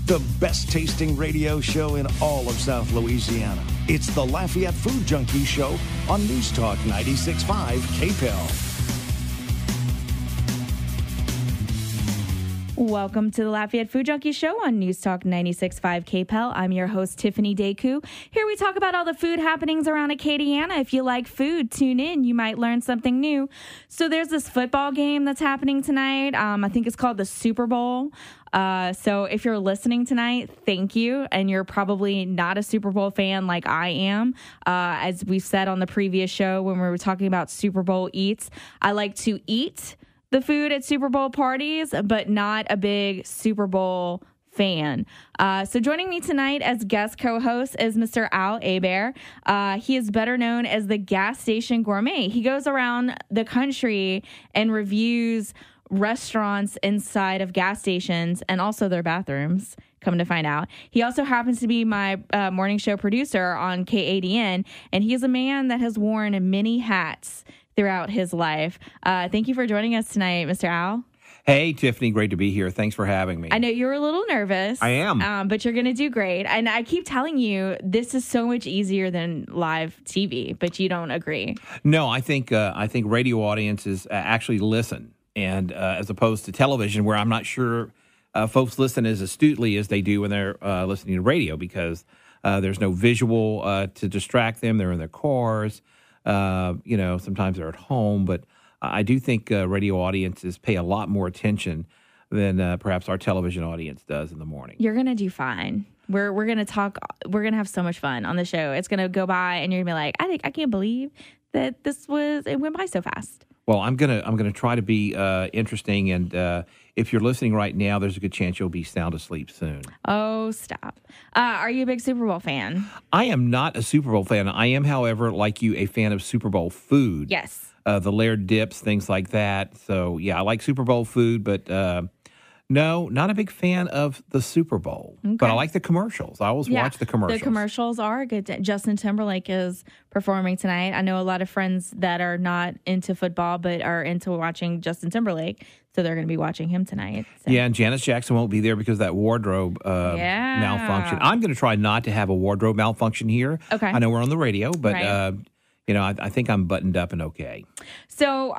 the best tasting radio show in all of South Louisiana. It's the Lafayette Food Junkie Show on News Talk 96.5 KPEL. Welcome to the Lafayette Food Junkie Show on News Talk 96.5 KPEL. I'm your host, Tiffany Deku. Here we talk about all the food happenings around Acadiana. If you like food, tune in. You might learn something new. So there's this football game that's happening tonight. I think it's called the Super Bowl. So if you're listening tonight, thank you. And you're probably not a Super Bowl fan like I am. As we said on the previous show when we were talking about Super Bowl eats, I like to eat the food at Super Bowl parties, but not a big Super Bowl fan. So joining me tonight as guest co-host is Mr. Al Hebert. He is better known as the Gas Station Gourmet. He goes around the country and reviews restaurants inside of gas stations and also their bathrooms, come to find out. He also happens to be my morning show producer on KADN, and he is a man that has worn many hats throughout his life. Thank you for joining us tonight, Mr. Al. Hey, Tiffany, great to be here. Thanks for having me. I know you were a little nervous. I am. But you're going to do great. And I keep telling you, this is so much easier than live TV, but you don't agree. No, I think radio audiences actually listen, and as opposed to television, where I'm not sure folks listen as astutely as they do when they're listening to radio, because there's no visual to distract them. They're in their cars. Sometimes they're at home, but I do think radio audiences pay a lot more attention than perhaps our television audience does in the morning. You're going to do fine. We're going to talk. We're going to have so much fun on the show. It's going to go by and you're going to be like, I can't believe that it went by so fast. Well, I'm gonna try to be interesting, and if you're listening right now, there's a good chance you'll be sound asleep soon. Oh, stop! Are you a big Super Bowl fan? I am not a Super Bowl fan. I am, however, like you, a fan of Super Bowl food. Yes. The layered dips, things like that. So yeah, I like Super Bowl food, but no, not a big fan of the Super Bowl. Okay. But I like the commercials. I always watch the commercials. The commercials are good. Justin Timberlake is performing tonight. I know a lot of friends that are not into football but are into watching Justin Timberlake, so they're going to be watching him tonight. So. Yeah, and Janet Jackson won't be there because of that wardrobe malfunction. I'm going to try not to have a wardrobe malfunction here. Okay. I know we're on the radio, but right. I think I'm buttoned up and okay. So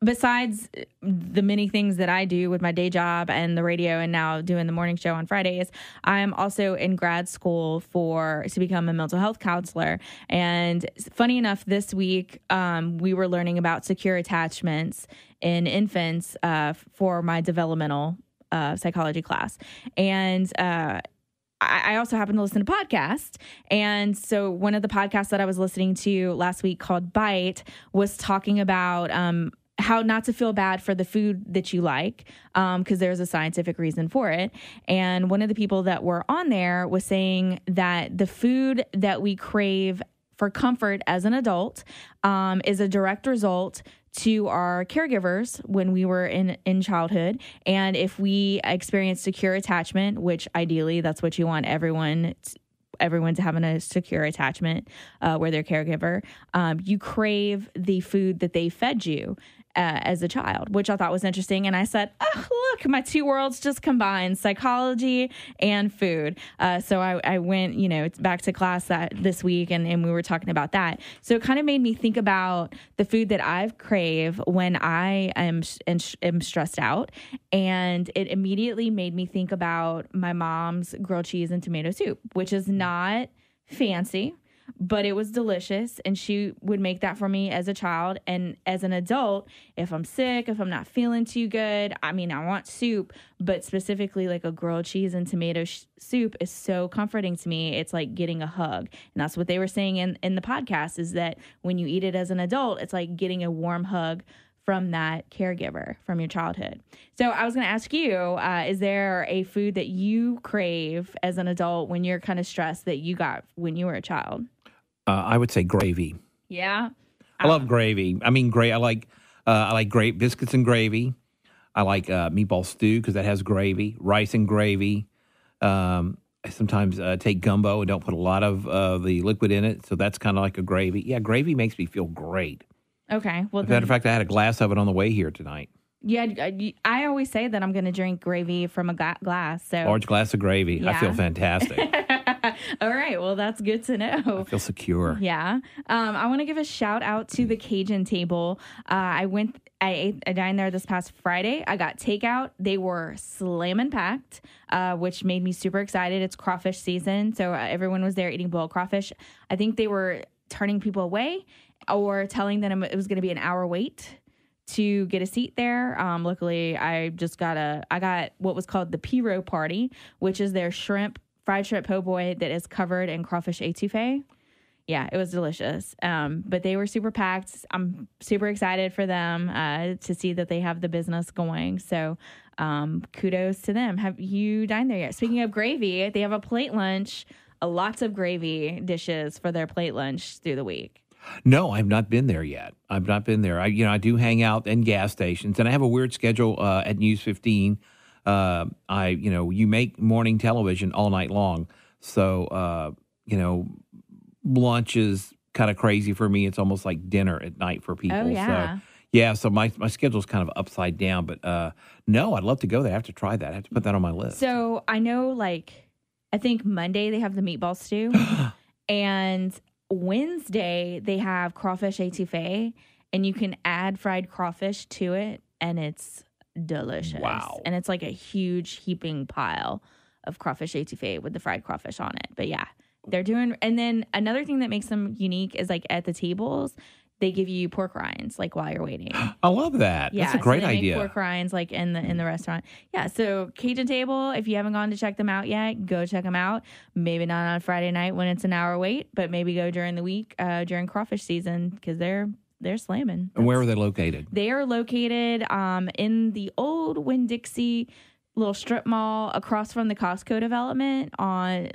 besides the many things that I do with my day job and the radio and now doing the morning show on Fridays, I'm also in grad school to become a mental health counselor. And funny enough, this week we were learning about secure attachments in infants for my developmental psychology class. And I also happen to listen to podcasts. And so one of the podcasts that I was listening to last week called Bite was talking about how not to feel bad for the food that you like, because there's a scientific reason for it. And one of the people that were on there was saying that the food that we crave for comfort as an adult is a direct result to our caregivers when we were in childhood. And if we experience secure attachment, which ideally that's what you want everyone to have a secure attachment where they're caregiver, you crave the food that they fed you as a child, which I thought was interesting. And I said, oh, look, my two worlds just combined, psychology and food. So I went, back to class this week and we were talking about that. So it kind of made me think about the food that I crave when I am stressed out. And it immediately made me think about my mom's grilled cheese and tomato soup, which is not fancy, but it was delicious, and she would make that for me as a child. And as an adult, if I'm sick, if I'm not feeling too good, I want soup, but specifically like a grilled cheese and tomato soup is so comforting to me. It's like getting a hug. And that's what they were saying in the podcast, is that when you eat it as an adult, it's like getting a warm hug from that caregiver from your childhood. So I was going to ask you, is there a food that you crave as an adult when you're kind of stressed that you got when you were a child? I would say gravy. Yeah. I love gravy. I like great biscuits and gravy. I like meatball stew because that has gravy, rice and gravy. I sometimes take gumbo and don't put a lot of the liquid in it, so that's kind of like a gravy. Yeah, gravy makes me feel great. Okay. Well, as a matter of fact, I had a glass of it on the way here tonight. Yeah, I always say that I'm going to drink gravy from a glass. So Large glass of gravy. Yeah. I feel fantastic. All right. Well, that's good to know. I feel secure. Yeah. I want to give a shout out to the Cajun table. I dined there this past Friday. I got takeout. They were slamming packed, which made me super excited. It's crawfish season. So everyone was there eating boiled crawfish. I think they were turning people away or telling them it was going to be an hour wait to get a seat there. Luckily, I got what was called the Piro Party, which is their fried shrimp po' boy that is covered in crawfish etouffee. Yeah, it was delicious. But they were super packed. I'm super excited for them to see that they have the business going. So kudos to them. Have you dined there yet? Speaking of gravy, they have a plate lunch, lots of gravy dishes for their plate lunch through the week. No, I've not been there yet. I've not been there. I do hang out in gas stations, and I have a weird schedule at News 15. You make morning television all night long, so lunch is kind of crazy for me. It's almost like dinner at night for people. Oh, yeah. So my schedule's kind of upside down. But no, I'd love to go there. I have to try that. I have to put that on my list. So I know, I think Monday they have the meatball stew, and Wednesday they have crawfish etouffee, and you can add fried crawfish to it, and it's delicious. Wow. And it's like a huge heaping pile of crawfish etouffee with the fried crawfish on it. But yeah, they're doing, and then another thing that makes them unique is at the tables, they give you pork rinds while you're waiting. I love that. Yeah, that's a great so they make idea. pork rinds in the restaurant. Yeah, so Cajun Table, if you haven't gone to check them out yet, go check them out. Maybe not on Friday night when it's an hour wait, but maybe go during the week during crawfish season because they're slamming. And where are they located? They are located in the old Winn-Dixie little strip mall across from the Costco development on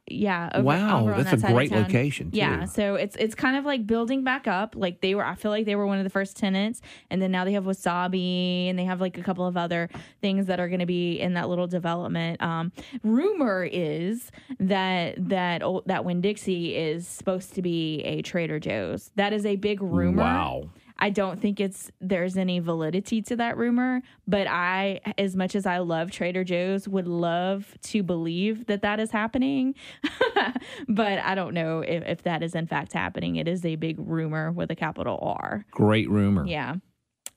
over that's a great location too. Yeah, so it's kind of building back up. I feel like they were one of the first tenants, and then now they have Wasabi, and they have a couple of other things that are going to be in that little development. Rumor is that Winn-Dixie is supposed to be a Trader Joe's. That is a big rumor. Wow. I don't think there's any validity to that rumor, but I, as much as I love Trader Joe's, would love to believe that is happening. But I don't know if that is in fact happening. It is a big rumor with a capital R. Great rumor. Yeah.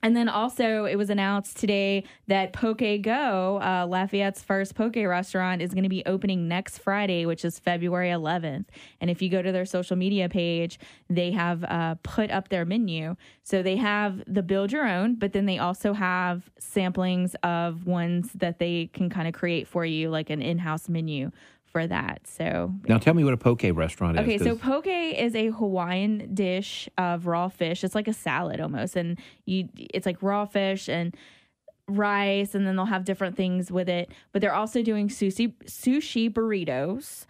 And then also it was announced today that Poke Go, Lafayette's first poke restaurant, is going to be opening next Friday, which is February 11th. And if you go to their social media page, they have put up their menu. So they have the build your own, but then they also have samplings of ones that they can kind of create for you, like an in-house menu for that. So now tell me what a poke restaurant is. Okay, so poke is a Hawaiian dish of raw fish. It's like a salad almost, and it's like raw fish and rice, and then they'll have different things with it. But they're also doing sushi burritos,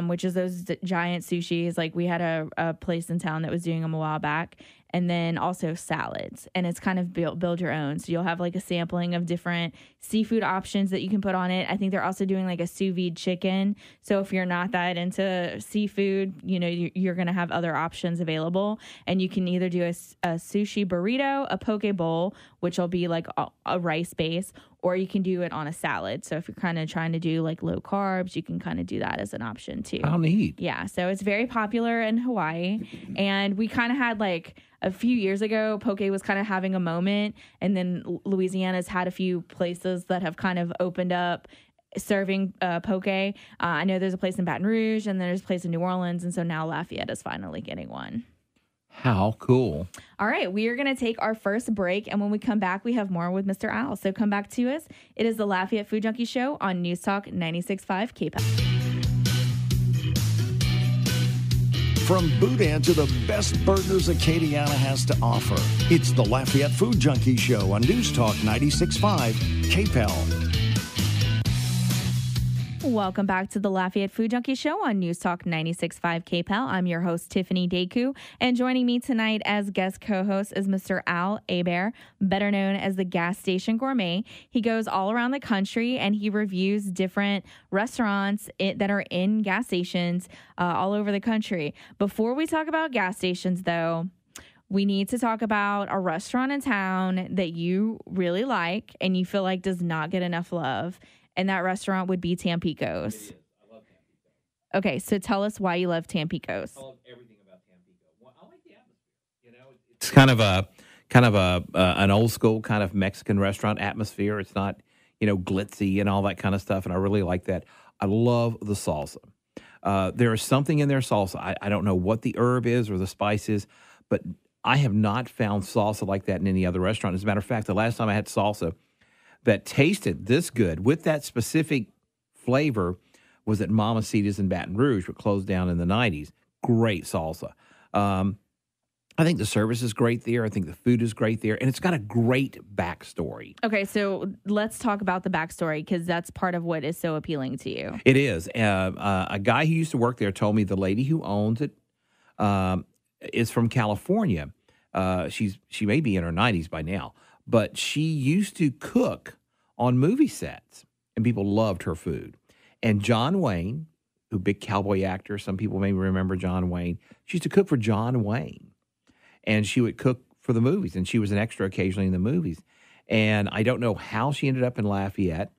which is those giant sushis. We had a place in town that was doing them a while back. And then also salads, and it's kind of build your own. So you'll have a sampling of different seafood options that you can put on it. I think they're also doing a sous vide chicken. So if you're not that into seafood, you're going to have other options available. And you can either do a sushi burrito, a poke bowl, which will be a rice base, or you can do it on a salad. So if you're kind of trying to do low carbs, you can kind of do that as an option too. How neat. Yeah. So it's very popular in Hawaii. And we kind of had a few years ago, poke was kind of having a moment. And then Louisiana's had a few places that have kind of opened up serving poke. I know there's a place in Baton Rouge, and there's a place in New Orleans. And so now Lafayette is finally getting one. How cool. All right, we are going to take our first break, and when we come back, we have more with Mr. Al. So come back to us. It is the Lafayette Food Junkie Show on News Talk 96.5 KPEL. From Boudin to the best burgers Acadiana has to offer, it's the Lafayette Food Junkie Show on News Talk 96.5 KPEL. Welcome back to the Lafayette Food Junkie Show on News Talk 96.5 KPEL. I'm your host, Tiffany Deku, and joining me tonight as guest co-host is Mr. Al Hebert, better known as the Gas Station Gourmet. He goes all around the country and he reviews different restaurants that are in gas stations all over the country. Before we talk about gas stations, though, we need to talk about a restaurant in town that you really like and you feel like does not get enough love. And that restaurant would be Tampico's. It is. I love Tampico. Okay, so tell us why you love Tampico's. I love everything about Tampico. Well, I like the atmosphere. You know, it's kind of an old school kind of Mexican restaurant atmosphere. It's not, glitzy and all that kind of stuff, and I really like that. I love the salsa. There is something in their salsa. I don't know what the herb is or the spice is, but I have not found salsa like that in any other restaurant. As a matter of fact, the last time I had salsa that tasted this good with that specific flavor was at Mamacita's in Baton Rouge, which closed down in the 90s. Great salsa. I think the service is great there. I think the food is great there. And it's got a great backstory. Okay, so let's talk about the backstory because that's part of what is so appealing to you. It is. A guy who used to work there told me the lady who owns it is from California. She may be in her 90s by now. But she used to cook on movie sets, and people loved her food. And John Wayne, who big cowboy actor, some people may remember John Wayne, she used to cook for John Wayne. And she would cook for the movies, and she was an extra occasionally in the movies. And I don't know how she ended up in Lafayette,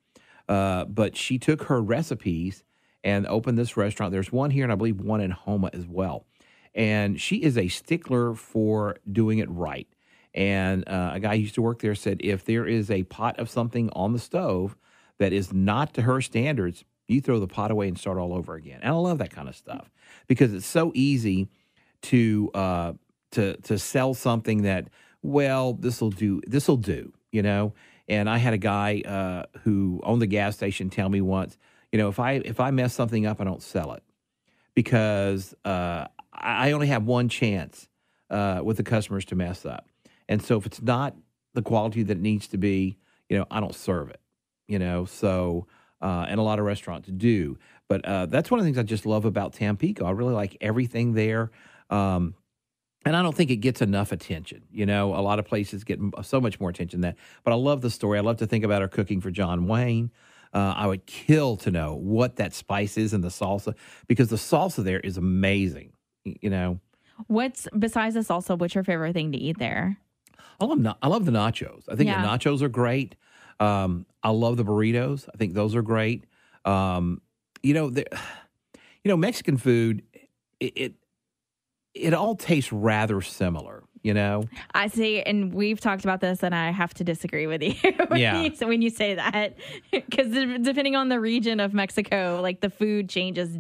but she took her recipes and opened this restaurant. There's one here, and I believe one in Homa as well. And she is a stickler for doing it right. And a guy who used to work there said, if there is a pot of something on the stove that is not to her standards, you throw the pot away and start all over again. And I love that kind of stuff because it's so easy to sell something that, well, this'll do, And I had a guy who owned the gas station tell me once, if I mess something up, I don't sell it because I only have one chance with the customers to mess up. And so if it's not the quality that it needs to be, I don't serve it, so, and a lot of restaurants do. But that's one of the things I just love about Tampico. I really like everything there. And I don't think it gets enough attention. A lot of places get so much more attention than that. But I love the story. I love to think about her cooking for John Wayne. I would kill to know what that spice is in the salsa because the salsa there is amazing, What's, besides the salsa, what's your favorite thing to eat there? I love the nachos. I think the nachos are great. I love the burritos. I think those are great. Mexican food, it all tastes rather similar, I see, and we've talked about this, and I have to disagree with you when you say that, because depending on the region of Mexico, like the food changes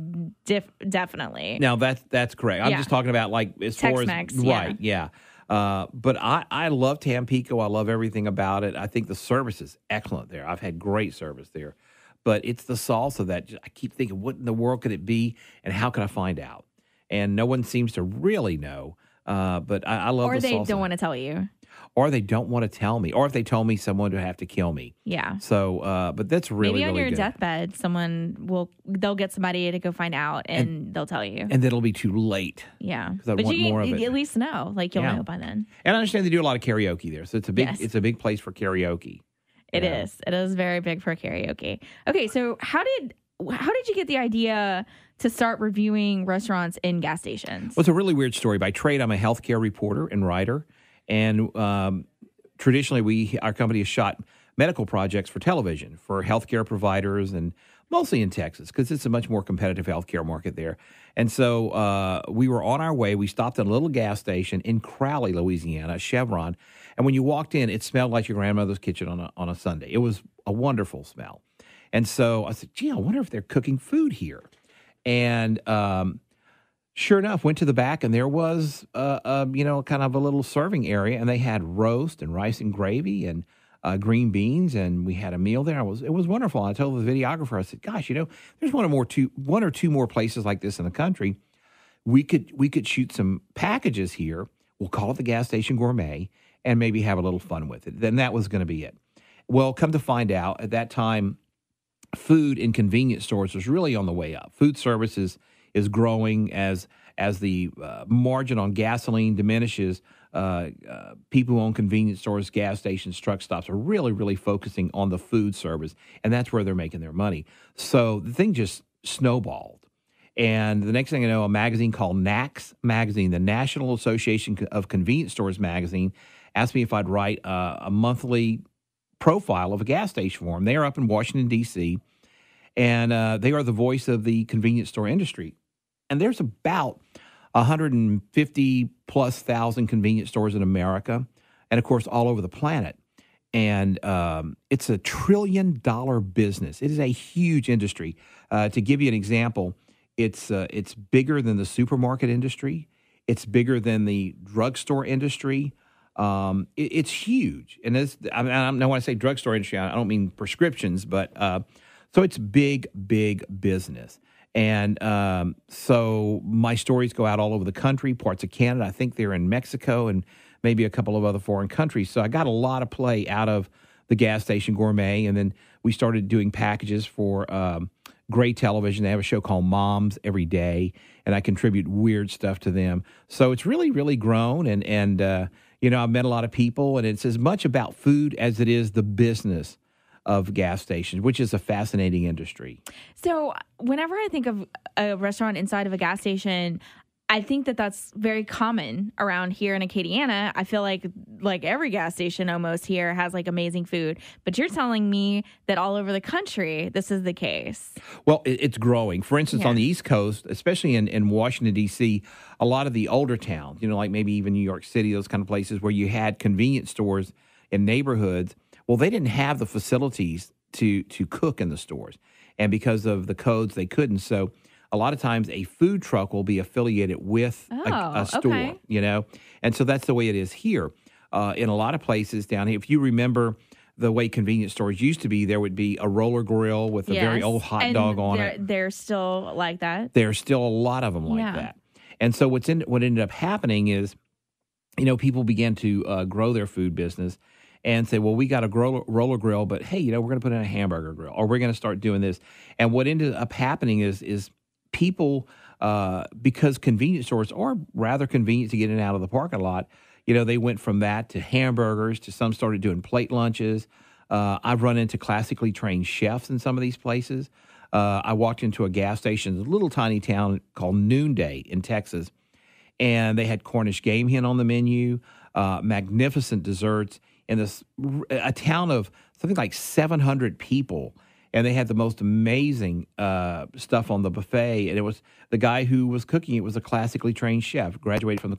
definitely. Now, that's correct. I'm just talking about like as Tex-Mex, far as right, yeah. But I love Tampico. I love everything about it. I think the service is excellent there. I've had great service there. But it's the salsa that I keep thinking, what in the world could it be, and how can I find out? And no one seems to really know. But I love the salsa. Or they don't want to tell you. Or they don't want to tell me. Or if they told me, someone would have to kill me. Yeah. So, but that's really, maybe on really your good. deathbed, they'll get somebody to go find out, and they'll tell you. And then it'll be too late. Yeah. Because I want more of it. You at least know. Like, you'll know by then. And I understand they do a lot of karaoke there. So it's a big place for karaoke. It is. It is very big for karaoke. Okay, so how did you get the idea to start reviewing restaurants in gas stations? Well, it's a really weird story. By trade, I'm a healthcare reporter and writer. And traditionally, our company has shot medical projects for television for healthcare providers, and mostly in Texas because it's a much more competitive healthcare market there. And so we were on our way. We stopped at a little gas station in Crowley, Louisiana, Chevron. And when you walked in, it smelled like your grandmother's kitchen on a Sunday. It was a wonderful smell. And so I said, gee, I wonder if they're cooking food here. And sure enough, went to the back, and there was, kind of a little serving area, and they had roast and rice and gravy and green beans, and we had a meal there. It was wonderful. I told the videographer, I said, gosh, there's one or two more places like this in the country. We could shoot some packages here. We'll call it the Gas Station Gourmet and maybe have a little fun with it. Then that was going to be it. Well, come to find out, at that time, food in convenience stores was really on the way up. Food services is growing as the margin on gasoline diminishes. People who own convenience stores, gas stations, truck stops are really, really focusing on the food service, and that's where they're making their money. So the thing just snowballed. And the next thing I know, a magazine called NACS Magazine, the National Association of Convenience Stores magazine, asked me if I'd write a monthly profile of a gas station for them. They are up in Washington, D.C., and they are the voice of the convenience store industry. And there's about 150 plus thousand convenience stores in America, and of course, all over the planet. And it's $1 trillion business. It is a huge industry. To give you an example, it's bigger than the supermarket industry. It's bigger than the drugstore industry. It's huge. And when I say drugstore industry, I don't mean prescriptions, but so it's big, big business. And so my stories go out all over the country, parts of Canada. I think they're in Mexico and maybe a couple of other foreign countries. So I got a lot of play out of the Gas Station Gourmet. And then we started doing packages for Gray Television. They have a show called Moms Every Day, and I contribute weird stuff to them. So it's really, really grown. And I've met a lot of people, and it's as much about food as it is the business of gas stations, which is a fascinating industry. So whenever I think of a restaurant inside of a gas station, I think that that's very common around here in Acadiana. I feel like every gas station almost here has like amazing food. But you're telling me that all over the country, this is the case. Well, it's growing. For instance, on the East Coast, especially in Washington, D.C., a lot of the older towns, like maybe even New York City, those kind of places where you had convenience stores in neighborhoods, well, they didn't have the facilities to cook in the stores. And because of the codes, they couldn't. So a lot of times a food truck will be affiliated with a store, okay. And so that's the way it is here. In a lot of places down here, if you remember the way convenience stores used to be, there would be a roller grill with a very old hot dog on it. They're still like that? There's still a lot of them like that. And so what ended up happening is, people began to grow their food business and say, well, we got a roller grill, but hey, we're going to put in a hamburger grill, or we're going to start doing this. And what ended up happening is people, because convenience stores are rather convenient to get in and out of the parking lot, they went from that to hamburgers, to some started doing plate lunches. I've run into classically trained chefs in some of these places. I walked into a gas station, a little tiny town called Noonday in Texas, and they had Cornish game hen on the menu, magnificent desserts, in a town of something like 700 people. And they had the most amazing stuff on the buffet. And it was the guy who was cooking it was a classically trained chef, graduated from the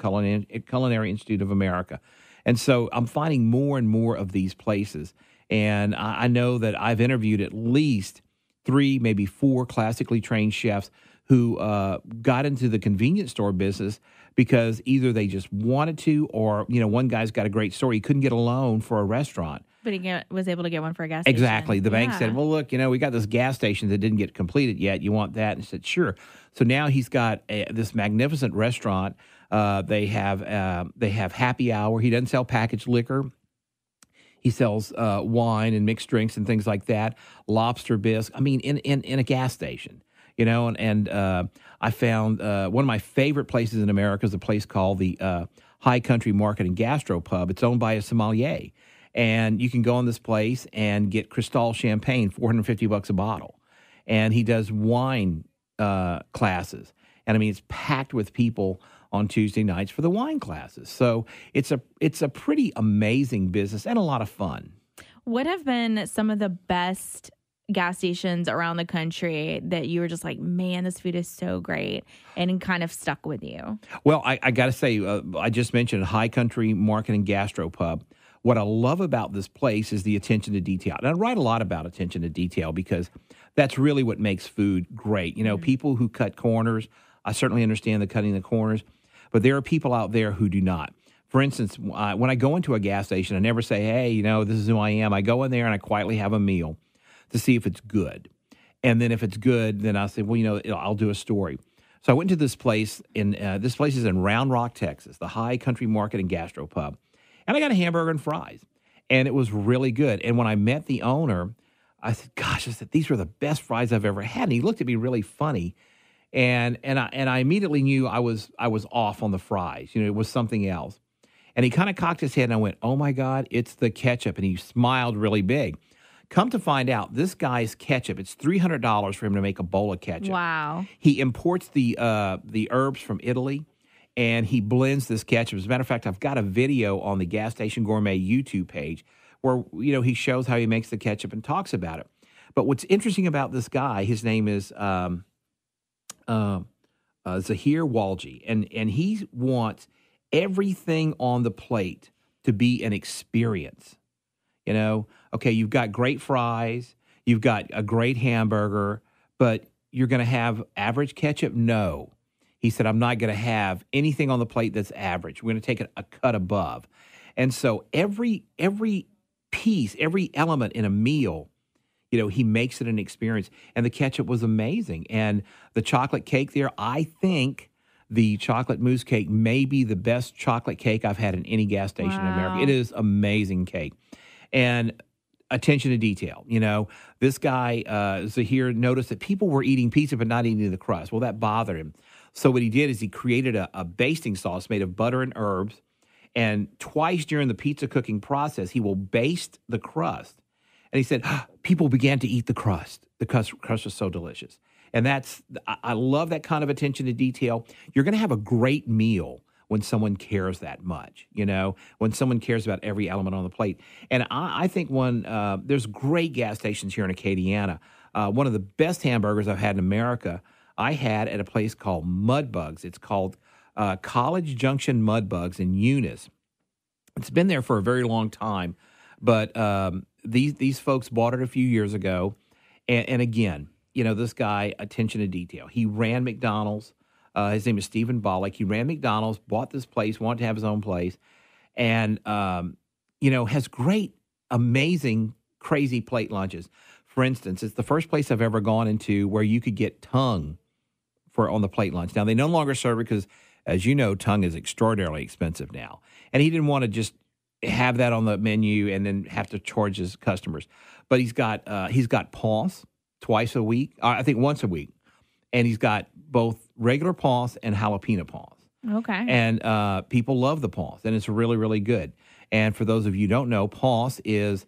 Culinary Institute of America. And so I'm finding more and more of these places. And I know that I've interviewed at least 3, maybe 4 classically trained chefs who got into the convenience store business because either they just wanted to, or, one guy's got a great story. He couldn't get a loan for a restaurant. But he was able to get one for a gas station. Exactly. The bank said, well, look, we got this gas station that didn't get completed yet. You want that? And he said, sure. So now he's got this magnificent restaurant. They have happy hour. He doesn't sell packaged liquor. He sells wine and mixed drinks and things like that, lobster bisque. I mean, in a gas station, and I found one of my favorite places in America is a place called the High Country Market and Gastro Pub. It's owned by a sommelier. And you can go in this place and get Cristal champagne, $450 a bottle. And he does wine classes. And I mean, it's packed with people on Tuesday nights for the wine classes. So it's a pretty amazing business and a lot of fun. What have been some of the best gas stations around the country that you were just like, man, this food is so great, and kind of stuck with you? Well, I got to say, I just mentioned High Country Market and Gastro Pub. What I love about this place is the attention to detail. And I write a lot about attention to detail because that's really what makes food great. People who cut corners, I certainly understand the cutting the corners, but there are people out there who do not. For instance, when I go into a gas station, I never say, hey, this is who I am. I go in there and I quietly have a meal to see if it's good. And then if it's good, then I say, well, I'll do a story. So I went to this place, this place is in Round Rock, Texas, the High Country Market and Gastro Pub. And I got a hamburger and fries, and it was really good. And when I met the owner, I said, gosh, these were the best fries I've ever had. And he looked at me really funny. And I immediately knew I was off on the fries. It was something else. And he kind of cocked his head, and I went, oh, my God, it's the ketchup. And he smiled really big Come to find out, this guy's ketchup, it's $300 for him to make a bowl of ketchup. Wow. He imports the herbs from Italy, and he blends this ketchup. As a matter of fact, I've got a video on the Gas Station Gourmet YouTube page where, he shows how he makes the ketchup and talks about it. But what's interesting about this guy, his name is Zahir Walji, and he wants everything on the plate to be an experience. Okay, you've got great fries, you've got a great hamburger, but you're going to have average ketchup? No. He said, I'm not going to have anything on the plate that's average. We're going to take it a cut above. And so every piece, every element in a meal, he makes it an experience. And the ketchup was amazing. And the chocolate cake there, I think the chocolate mousse cake may be the best chocolate cake I've had in any gas station in America. It is amazing cake. And attention to detail. This guy, Zahir, noticed that people were eating pizza but not eating the crust. Well, that bothered him. So what he did is he created a basting sauce made of butter and herbs. And twice during the pizza cooking process, he will baste the crust. And he said, people began to eat the crust. The crust was so delicious. And I love that kind of attention to detail. You're going to have a great meal when someone cares that much, when someone cares about every element on the plate. And I think there's great gas stations here in Acadiana. One of the best hamburgers I've had in America, I had at a place called Mudbugs. It's called College Junction Mudbugs in Eunice. It's been there for a very long time, but these folks bought it a few years ago. And again, this guy, attention to detail. He ran McDonald's. His name is Stephen Bollock. He ran McDonald's, bought this place, wanted to have his own place, and, has great, amazing, crazy plate lunches. For instance, it's the first place I've ever gone into where you could get tongue on the plate lunch. Now, they no longer serve it because, as you know, tongue is extraordinarily expensive now. And he didn't want to just have that on the menu and then have to charge his customers. But he's got paws twice a week, I think once a week. And he's got both regular paws and jalapeno paws. Okay. And people love the paws, and it's really, really good. And for those of you who don't know, paws is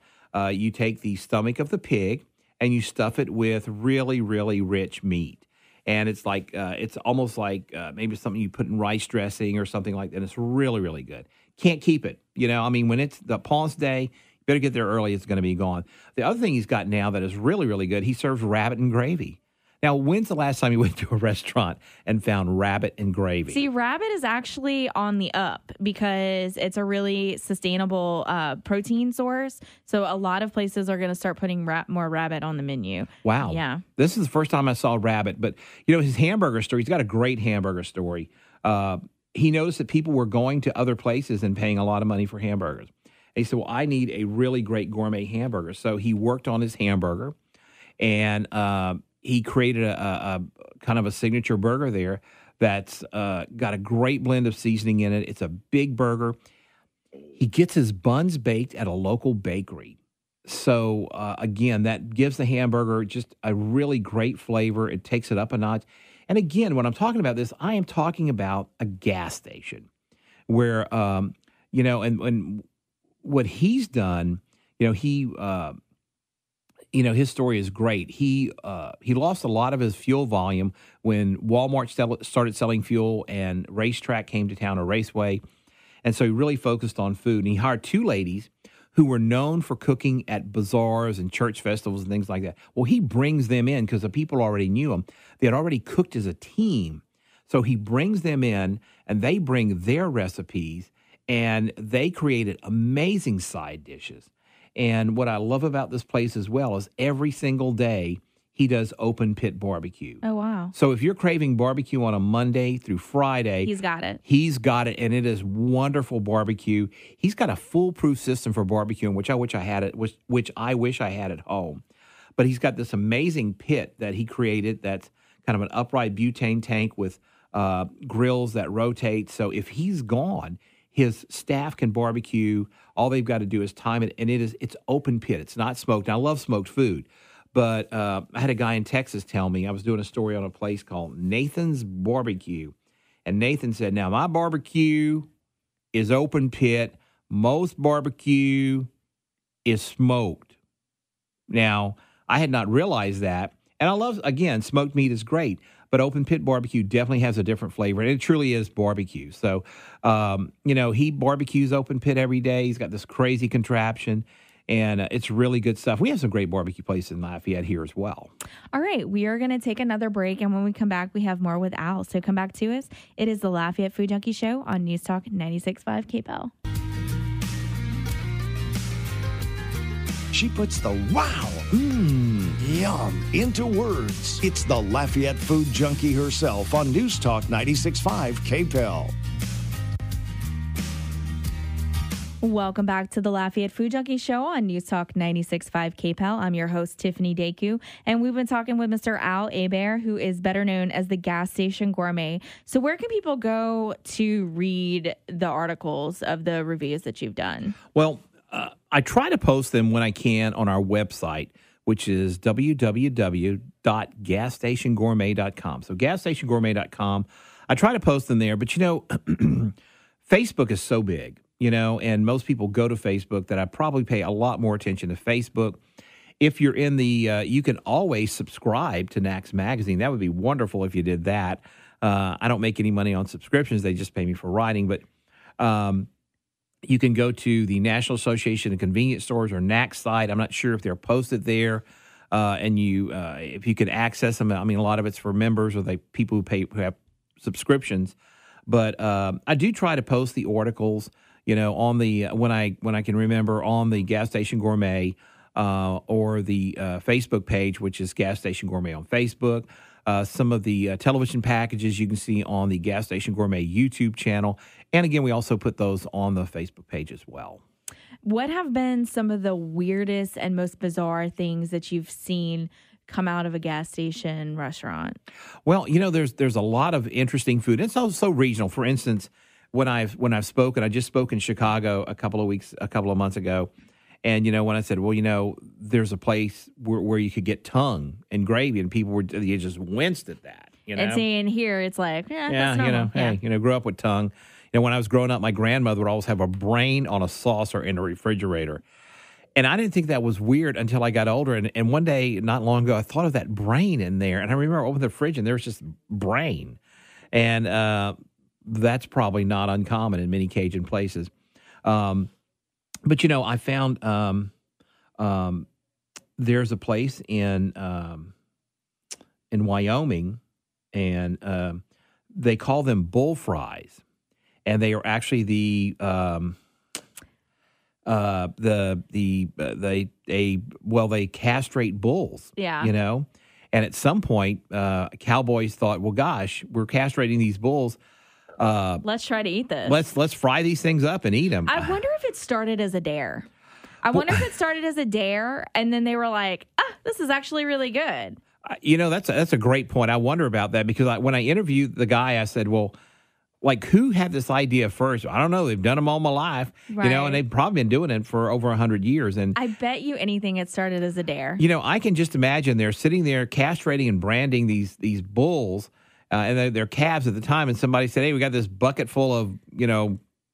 you take the stomach of the pig and you stuff it with really, really rich meat. And it's like it's almost like maybe something you put in rice dressing or something like that. And it's really, really good. Can't keep it. When it's the paws day, you better get there early. It's going to be gone. The other thing he's got now that is really, really good, he serves rabbit and gravy. Now, when's the last time you went to a restaurant and found rabbit and gravy? See, rabbit is actually on the up because it's a really sustainable protein source. So a lot of places are going to start putting more rabbit on the menu. Wow. Yeah. This is the first time I saw rabbit. But, his hamburger story, he's got a great hamburger story. He noticed that people were going to other places and paying a lot of money for hamburgers. And he said, well, I need a really great gourmet hamburger. So he worked on his hamburger and he created a kind of a signature burger there that's got a great blend of seasoning in it. It's a big burger. He gets his buns baked at a local bakery. So, again, that gives the hamburger just a really great flavor. It takes it up a notch. And again, when I'm talking about this, I am talking about a gas station where, and what he's done, his story is great. He lost a lot of his fuel volume when Walmart started selling fuel and Racetrack came to town, or Raceway. And so he really focused on food. And he hired two ladies who were known for cooking at bazaars and church festivals and things like that. Well, he brings them in because the people already knew him. They had already cooked as a team. So he brings them in and they bring their recipes and they created amazing side dishes. And what I love about this place as well is every single day he does open pit barbecue. Oh, wow. So if you're craving barbecue on a Monday through Friday, he's got it. He's got it, and it is wonderful barbecue. He's got a foolproof system for barbecuing, which I wish I had at home. But he's got this amazing pit that he created that's kind of an upright butane tank with grills that rotate. So if he's gone, his staff can barbecue. All they've got to do is time it, and it's open pit. It's not smoked. And I love smoked food. But I had a guy in Texas tell me, I was doing a story on a place called Nathan's Barbecue. And Nathan said, now, my barbecue is open pit. Most barbecue is smoked. Now, I had not realized that. And I love, again, smoked meat is great, but open pit barbecue definitely has a different flavor. And it truly is barbecue. So, he barbecues open pit every day. He's got this crazy contraption. And it's really good stuff. We have some great barbecue places in Lafayette here as well. All right. We are going to take another break. And when we come back, we have more with Al. So come back to us. It is the Lafayette Food Junkie Show on News Talk 96.5 KPEL. She puts the wow, yum into words. It's the Lafayette Food Junkie herself on News Talk 96.5 KPEL. Welcome back to the Lafayette Food Junkie Show on News Talk 96.5 KPEL. I'm your host, Tiffany Deku, and we've been talking with Mr. Al Hebert, who is better known as the Gas Station Gourmet. So where can people go to read the articles of the reviews that you've done? Well, I try to post them when I can on our website, which is www.gasstationgourmet.com. So gasstationgourmet.com. I try to post them there, but Facebook is so big, and most people go to Facebook that I probably pay a lot more attention to Facebook. If you're in the, you can always subscribe to NACS Magazine. That would be wonderful if you did that. I don't make any money on subscriptions. They just pay me for writing, but you can go to the National Association of Convenience Stores or NACS site. I'm not sure if they're posted there, and if you can access them. I mean, a lot of it's for members or people who have subscriptions. But I do try to post the articles, on the when I can remember, on the Gas Station Gourmet or the Facebook page, which is Gas Station Gourmet on Facebook. Some of the television packages you can see on the Gas Station Gourmet YouTube channel. And again, we also put those on the Facebook page as well. What have been some of the weirdest and most bizarre things that you've seen come out of a gas station restaurant? Well, there's a lot of interesting food. It's also regional. For instance, when I've spoken, I just spoke in Chicago a couple of months ago. And, when I said, well, there's a place where you could get tongue and gravy, and people they just winced at that, And seeing here, it's like, that's normal. Hey, grew up with tongue. When I was growing up, my grandmother would always have a brain on a saucer in the refrigerator. And I didn't think that was weird until I got older. And one day, not long ago, I thought of that brain in there. And I remember opening the fridge, and there was just brain. And that's probably not uncommon in many Cajun places. But, I found there's a place in Wyoming, and they call them bull fries. And they are actually they castrate bulls. Yeah. And at some point, cowboys thought, well, gosh, we're castrating these bulls. Let's try to eat this. Let's fry these things up and eat them. I wonder if it started as a dare. I wonder if it started as a dare, and then they were like, this is actually really good. That's a great point. I wonder about that because when I interviewed the guy, I said, well, who had this idea first? I don't know. They've done them all my life, right. And they've probably been doing it for over 100 years. And I bet you anything it started as a dare. I can just imagine they're sitting there castrating and branding these bulls, and they're calves at the time. And somebody said, hey, we got this bucket full of,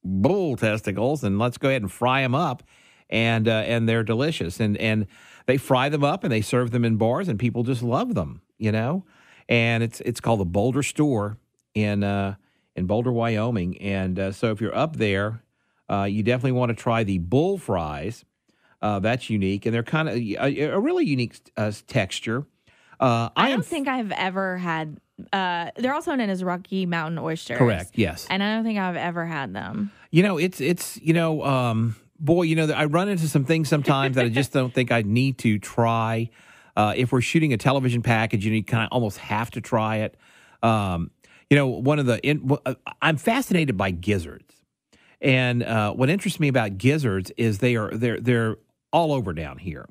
bull testicles, and let's go ahead and fry them up. And they're delicious. And they fry them up and they serve them in bars, and people just love them, And it's called the Boulder Store in Boulder, Wyoming. And so if you're up there, you definitely want to try the bull fries. That's unique. And they're kind of a really unique texture. I don't think I've ever had, they're also known as Rocky Mountain oysters. Correct, yes. And I don't think I've ever had them. I run into some things sometimes that I just don't think I need to try. If we're shooting a television package, you kind of almost have to try it. I'm fascinated by gizzards, and what interests me about gizzards is they're all over down here,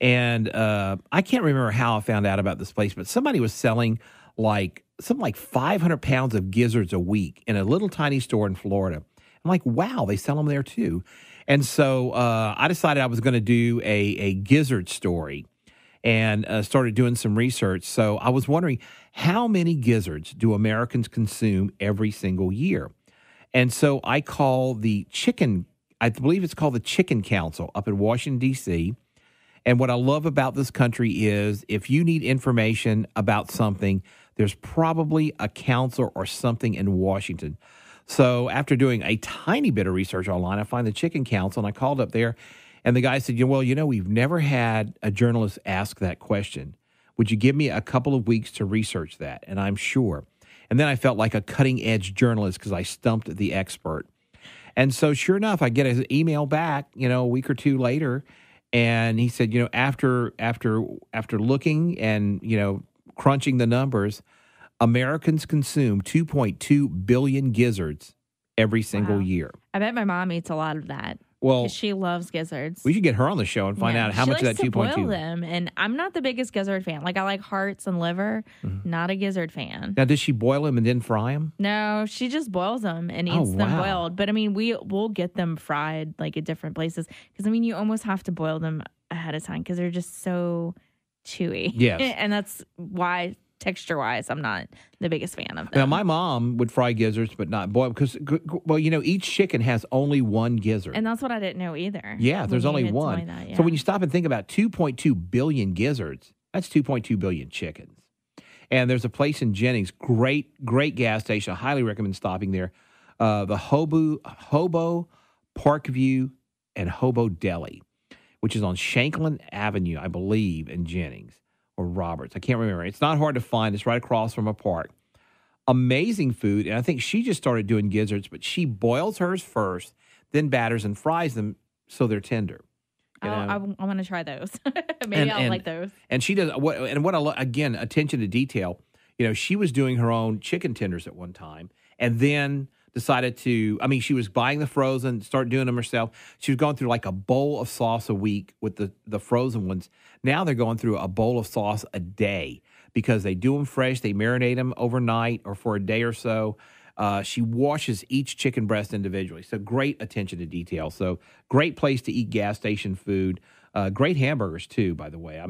And I can't remember how I found out about this place, but somebody was selling something like 500 pounds of gizzards a week in a little tiny store in Florida. I'm like, wow, they sell them there too. And so I decided I was going to do a gizzard story and started doing some research. So I was wondering, how many gizzards do Americans consume every single year? And so I call I believe it's called the Chicken Council up in Washington, D.C., And what I love about this country is if you need information about something, there's probably a council or something in Washington. So after doing a tiny bit of research online, I find the Chicken Council, and I called up there, and the guy said, we've never had a journalist ask that question. Would you give me a couple of weeks to research that? And I'm sure. And then I felt like a cutting-edge journalist because I stumped the expert. And so sure enough, I get an email back, a week or two later, and he said, after looking and, crunching the numbers, Americans consume 2.2 billion gizzards every single year. I bet my mom eats a lot of that. Well, she loves gizzards. We should get her on the show and find out how much of that 2.2. Boil them, and I'm not the biggest gizzard fan. Like I like hearts and liver, not a gizzard fan. Now, does she boil them and then fry them? No, she just boils them and eats them boiled. But I mean, we'll get them fried like at different places because I mean, you almost have to boil them ahead of time because they're just so chewy. Yes, and that's why. Texture-wise, I'm not the biggest fan of them. Now, my mom would fry gizzards, but not boil because, each chicken has only one gizzard. And that's what I didn't know either. Yeah, there's only one. That, yeah. So when you stop and think about 2.2 billion gizzards, that's 2.2 billion chickens. And there's a place in Jennings, great gas station. I highly recommend stopping there. The Hobo Parkview and Hobo Deli, which is on Shanklin Avenue, I believe, in Jennings. Or Roberts. I can't remember. It's not hard to find. It's right across from a park. Amazing food. And I think she just started doing gizzards, but she boils hers first, then batters and fries them so they're tender. I want to try those. Maybe I'll like those. And she does what I love, again, attention to detail. She was doing her own chicken tenders at one time and then decided to, she was buying the frozen, started doing them herself. She was going through like a bowl of sauce a week with the frozen ones. Now they're going through a bowl of sauce a day because they do them fresh. They marinate them overnight or for a day or so. She washes each chicken breast individually. So great attention to detail. So great place to eat gas station food. Great hamburgers too, by the way.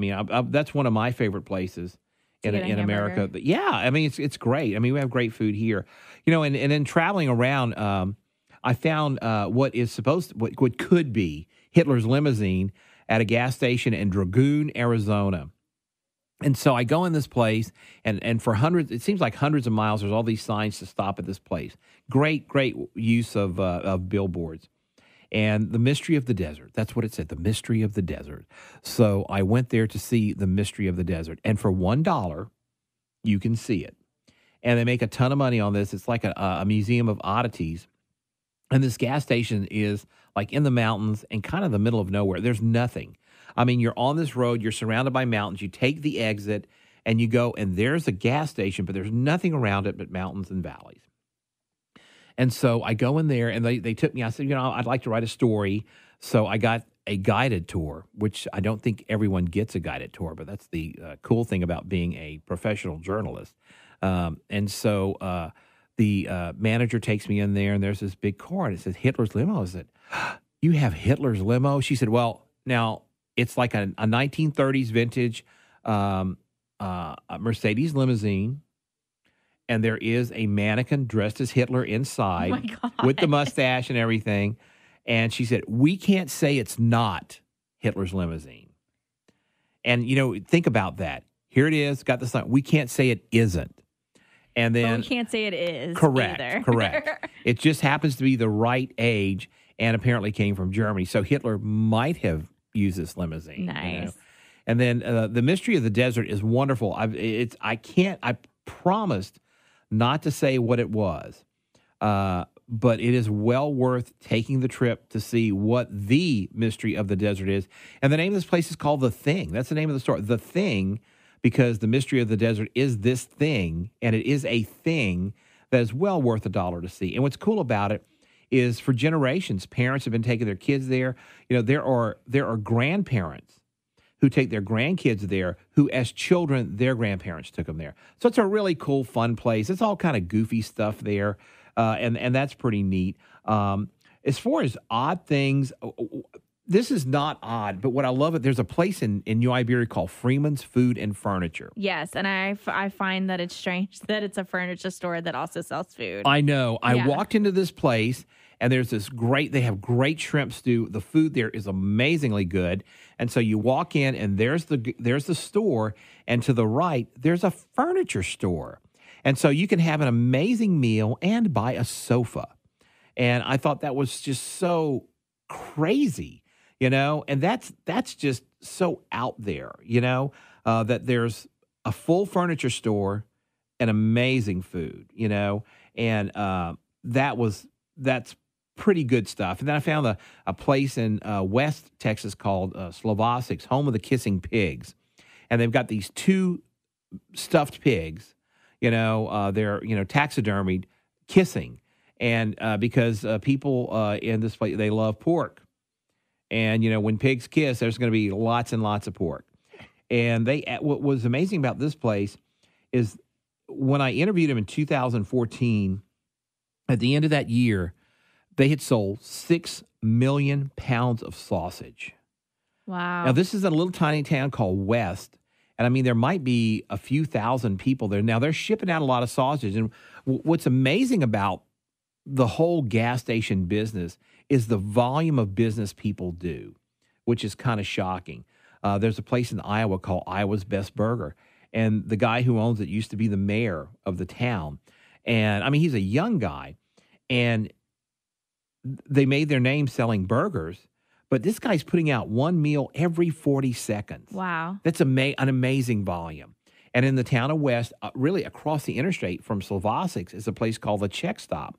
That's one of my favorite places in America. But yeah, it's great. We have great food here. And then traveling around, I found what could be Hitler's limousine at a gas station in Dragoon, Arizona. And so I go in this place, and for it seems like hundreds of miles, there's all these signs to stop at this place. Great use of billboards. And the mystery of the desert. That's what it said, the mystery of the desert. So I went there to see the mystery of the desert. And for $1, you can see it. And they make a ton of money on this. It's like a museum of oddities. And this gas station is like in the mountains and kind of the middle of nowhere. There's nothing. You're on this road. You're surrounded by mountains. You take the exit and you go, and there's a gas station, but there's nothing around it but mountains and valleys. And so I go in there, and they took me. I said, I'd like to write a story. So I got a guided tour, which I don't think everyone gets a guided tour, but that's the cool thing about being a professional journalist. And so the manager takes me in there, and there's this big car, and it says Hitler's limo. I said, you have Hitler's limo? She said, well, now it's like a 1930s vintage Mercedes limousine. And there is a mannequin dressed as Hitler inside with the mustache and everything. And she said, we can't say it's not Hitler's limousine. And, think about that. Here it is, got the sign. We can't say it isn't. And then we can't say it is. Correct. Either. It just happens to be the right age and apparently came from Germany. So Hitler might have used this limousine. Nice. And then the mystery of the desert is wonderful. I promised not to say what it was, but it is well worth taking the trip to see what the mystery of the desert is. And the name of this place is called The Thing. That's the name of the store. The Thing, because the mystery of the desert is this thing, and it is a thing that is well worth $1 to see. And what's cool about it is for generations, parents have been taking their kids there. There are grandparents who take their grandkids there, who as children, their grandparents took them there. So it's a really cool, fun place. It's all kind of goofy stuff there, and that's pretty neat. As far as odd things, this is not odd, but what I love there's a place in New Iberia called Freeman's Food and Furniture. Yes, and I find that it's strange that it's a furniture store that also sells food. I know. I walked into this place, And there's they have great shrimp stew. The food there is amazingly good. And so you walk in, and there's the store, and to the right, there's a furniture store. And so you can have an amazing meal and buy a sofa. And I thought that was just so crazy, and that's just so out there, that there's a full furniture store and amazing food, and that's pretty good stuff. And then I found a place in West Texas called Slovacic's, home of the kissing pigs. And they've got these 2 stuffed pigs, they're, taxidermied, kissing. And because people in this place, they love pork. And, when pigs kiss, there's going to be lots and lots of pork. And what was amazing about this place is when I interviewed them in 2014, at the end of that year, they had sold 6 million pounds of sausage. Wow. Now, this is in a little tiny town called West. And I mean, there might be a few thousand people there. Now, they're shipping out a lot of sausage. And what's amazing about the whole gas station business is the volume of business people do, which is kind of shocking. There's a place in Iowa called Iowa's Best Burger. And the guy who owns it used to be the mayor of the town. And I mean, he's a young guy. And they made their name selling burgers. But this guy's putting out one meal every 40 seconds. Wow. That's an amazing volume. And in the town of West, really across the interstate from Slovacic's, is a place called the Czech Stop.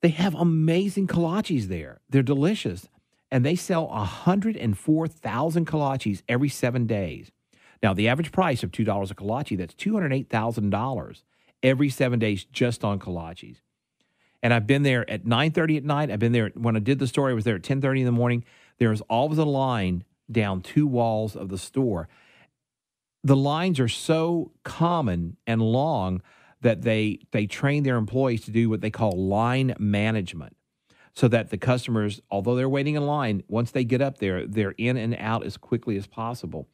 They have amazing kolaches there. They're delicious. And they sell 104,000 kolaches every 7 days. Now, the average price of $2 a kolache, that's $208,000 every 7 days just on kolaches. And I've been there at 9:30 at night. I've been there when I did the story. I was there at 10:30 in the morning. There's always a line down 2 walls of the store. The lines are so common and long that they train their employees to do what they call line management, so that the customers, although they're waiting in line, once they get up there, they're in and out as quickly as possible.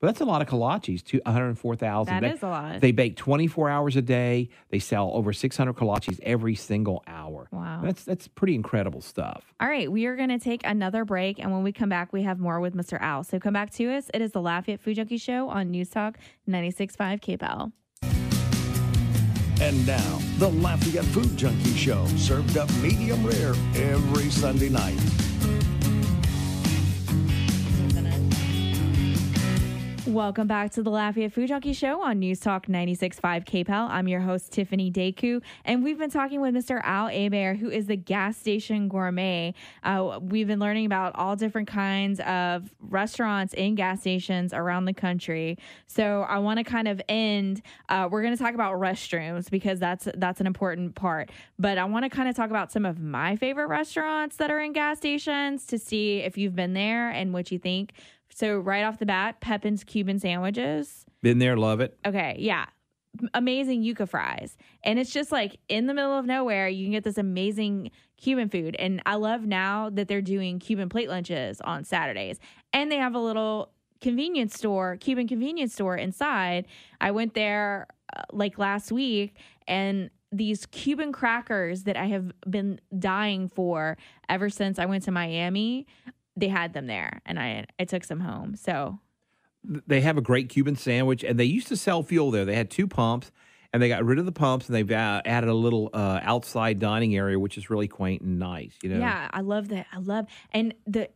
But that's a lot of kolaches, 104,000. That is a lot. They bake 24 hours a day. They sell over 600 kolaches every single hour. Wow. That's pretty incredible stuff. All right, we are going to take another break, and when we come back, we have more with Mr. Al. So come back to us. It is the Lafayette Food Junkie Show on News Talk 96.5 KPEL. And now, the Lafayette Food Junkie Show, served up medium rare every Sunday night. Welcome back to the Lafayette Food Junkie Show on News Talk 96.5 KPEL. I'm your host, Tiffany Deku, and we've been talking with Mr. Al Hebert, who is the Gas Station Gourmet. We've been learning about all different kinds of restaurants and gas stations around the country. So I want to kind of end, we're going to talk about restrooms because that's an important part. But I want to kind of talk about some of my favorite restaurants that are in gas stations to see if you've been there and what you think. So right off the bat, Pepin's Cuban sandwiches. Been there, love it. Okay, yeah. Amazing yuca fries. And it's just like in the middle of nowhere, you can get this amazing Cuban food. And I love now that they're doing Cuban plate lunches on Saturdays. And they have a little Cuban convenience store inside. I went there like last week, and these Cuban crackers that I have been dying for ever since I went to Miami, they had them there, and I took some home. So they have a great Cuban sandwich, and they used to sell fuel there. They had 2 pumps, and they got rid of the pumps, and they've added a little outside dining area, which is really quaint and nice. Yeah, I love that.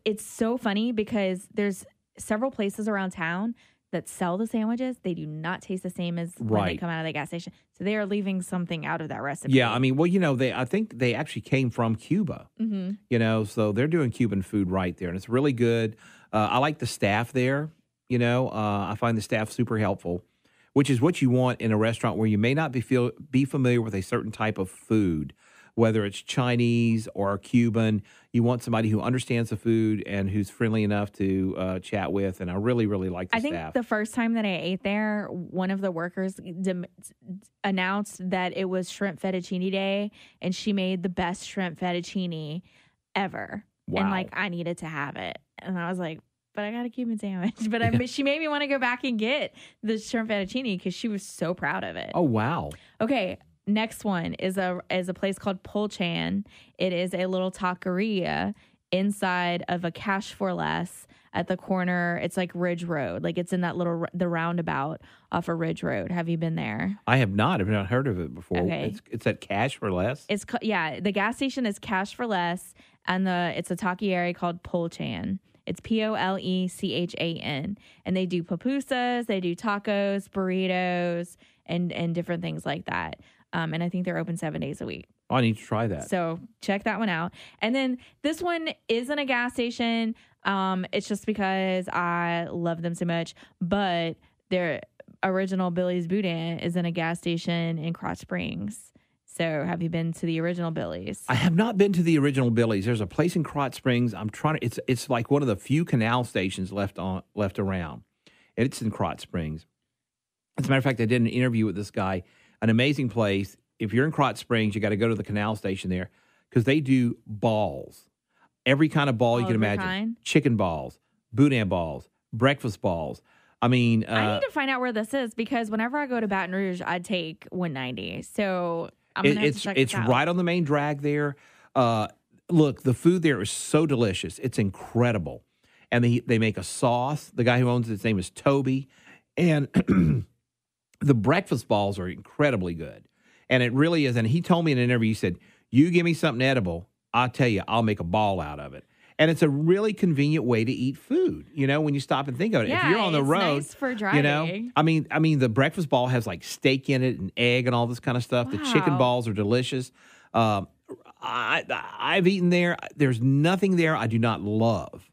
It's so funny because there's several places around town that sell the sandwiches. They do not taste the same as when they come out of the gas station. So they are leaving something out of that recipe. Yeah, I mean, well, I think they actually came from Cuba. Mm-hmm. So they're doing Cuban food right there, and it's really good. I like the staff there. I find the staff super helpful, which is what you want in a restaurant where you may not be familiar with a certain type of food, whether it's Chinese or Cuban. You want somebody who understands the food and who's friendly enough to chat with. And I really, really like the staff. I think the first time that I ate there, one of the workers announced that it was shrimp fettuccine day, and she made the best shrimp fettuccine ever. Wow. And I needed to have it. And I was like, but I got a Cuban sandwich. But she made me want to go back and get the shrimp fettuccine because she was so proud of it. Oh, wow. Okay. next one is a place called Polchan. It is a little taqueria inside of a Cash for Less at the corner. It's like Ridge Road. Like it's in that the roundabout off of Ridge Road. Have you been there? I have not. I've not heard of it before. Okay. It's at Cash for Less? The gas station is Cash for Less, and it's a taqueria called Polchan. It's Polechan. And they do pupusas, they do tacos, burritos, and different things like that. And I think they're open 7 days a week. Oh, I need to try that. So check that one out. And then this one isn't a gas station. It's just because I love them so much. But their original Billy's Boudin is in a gas station in Krotz Springs. So have you been to the original Billy's? I have not been to the original Billy's. There's a place in Krotz Springs. It's like one of the few canal stations left around. And it's in Krotz Springs. As a matter of fact, I did an interview with this guy. An amazing place. If you're in Krotz Springs, you got to go to the canal station there because they do balls. Every kind of ball you can imagine. Kind? Chicken balls, boudin balls, breakfast balls. I mean, I need to find out where this is because whenever I go to Baton Rouge, I take 190. So I'm going to have to check it's this out. right on the main drag there. Look, the food there is so delicious. It's incredible. And they make a sauce. The guy who owns it, his name is Toby. And the breakfast balls are incredibly good. And it really is. And he told me in an interview, he said, you give me something edible, I'll tell you, I'll make a ball out of it. And it's a really convenient way to eat food, when you stop and think of it. Yeah, if you're on the road, nice for driving. I mean, the breakfast ball has like steak in it and egg and all this kind of stuff. Wow. The chicken balls are delicious. I've eaten there. There's nothing there I do not love.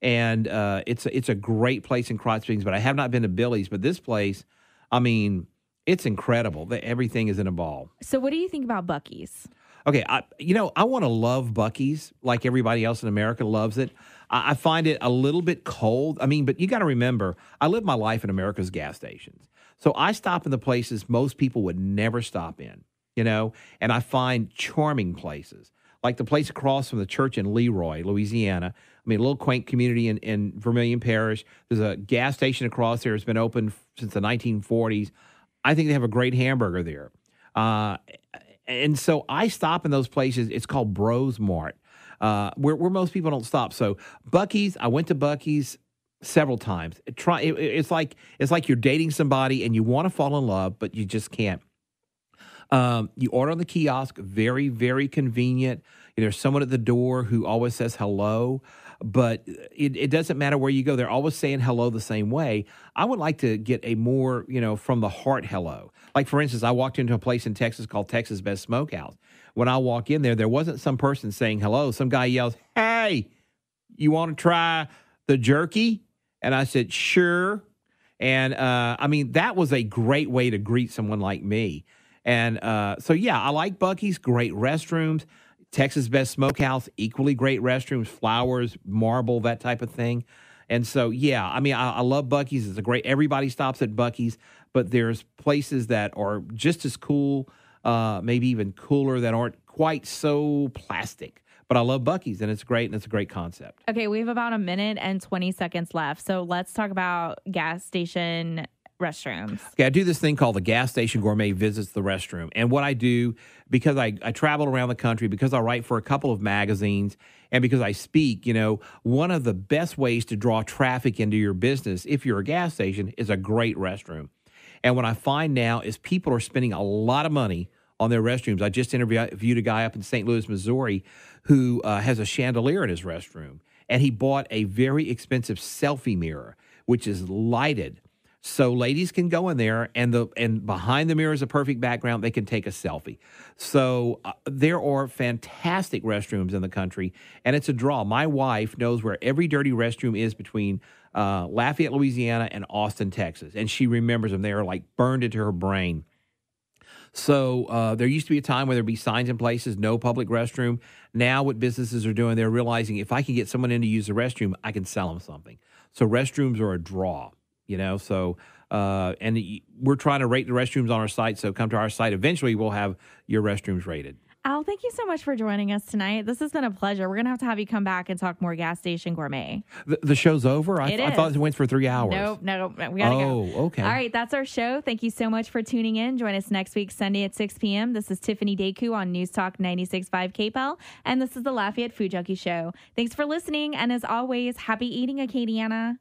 And it's a great place in Krotz Springs, but I have not been to Billy's. But this place, I mean, it's incredible. Everything is in a ball. So what do you think about Buc-ee's? Okay, I want to love Buc-ee's like everybody else in America loves it. I find it a little bit cold. I mean, but you got to remember, I live my life in America's gas stations. So I stop in the places most people would never stop in, and I find charming places. Like the place across from the church in Leroy, Louisiana. I mean, a little quaint community in Vermilion Parish. There's a gas station across there. It's been open since the 1940s. I think they have a great hamburger there. And so I stop in those places. It's called Bros Mart, where most people don't stop. So Buc-ee's, I went to Buc-ee's several times. It's like you're dating somebody and you want to fall in love, but you just can't. You order on the kiosk, very, very convenient. There's someone at the door who always says hello, but it doesn't matter where you go. They're always saying hello the same way. I would like to get a more, from the heart hello. Like, for instance, I walked into a place in Texas called Texas Best Smokehouse. When I walk in there wasn't some person saying hello. Some guy yells, "Hey, you want to try the jerky?" And I said, "Sure." And, that was a great way to greet someone like me. And so, yeah, I like Buc-ee's, great restrooms. Texas Best Smokehouse, equally great restrooms, flowers, marble, that type of thing. And so, yeah, I love Buc-ee's. It's everybody stops at Buc-ee's, but there's places that are just as cool, maybe even cooler, that aren't quite so plastic. But I love Buc-ee's, and it's great, and it's a great concept. Okay, we have about a minute and 20 seconds left. So let's talk about gas station restrooms. Okay, I do this thing called the Gas Station Gourmet Visits the Restroom. And what I do, because I travel around the country, because I write for a couple of magazines, and because I speak, one of the best ways to draw traffic into your business, if you're a gas station, is a great restroom. And what I find now is people are spending a lot of money on their restrooms. I just interviewed a guy up in St. Louis, Missouri, who has a chandelier in his restroom. And he bought a very expensive selfie mirror, which is lighted. So ladies can go in there, and behind the mirror is a perfect background. They can take a selfie. So there are fantastic restrooms in the country, and it's a draw. My wife knows where every dirty restroom is between Lafayette, Louisiana, and Austin, Texas, and she remembers them. They are like burned into her brain. So there used to be a time where there'd be signs in places, no public restroom. Now what businesses are doing, they're realizing if I can get someone in to use the restroom, I can sell them something. So restrooms are a draw. So, and we're trying to rate the restrooms on our site. So come to our site. Eventually, we'll have your restrooms rated. Al, thank you so much for joining us tonight. This has been a pleasure. We're going to have you come back and talk more Gas Station Gourmet. The show's over? I thought it went for 3 hours. No, we got to go. Oh, okay. All right, that's our show. Thank you so much for tuning in. Join us next week, Sunday at 6 p.m. This is Tiffany Deku on News Talk 96.5 KPEL, and this is the Lafayette Food Junkie Show. Thanks for listening, and as always, happy eating, Acadiana.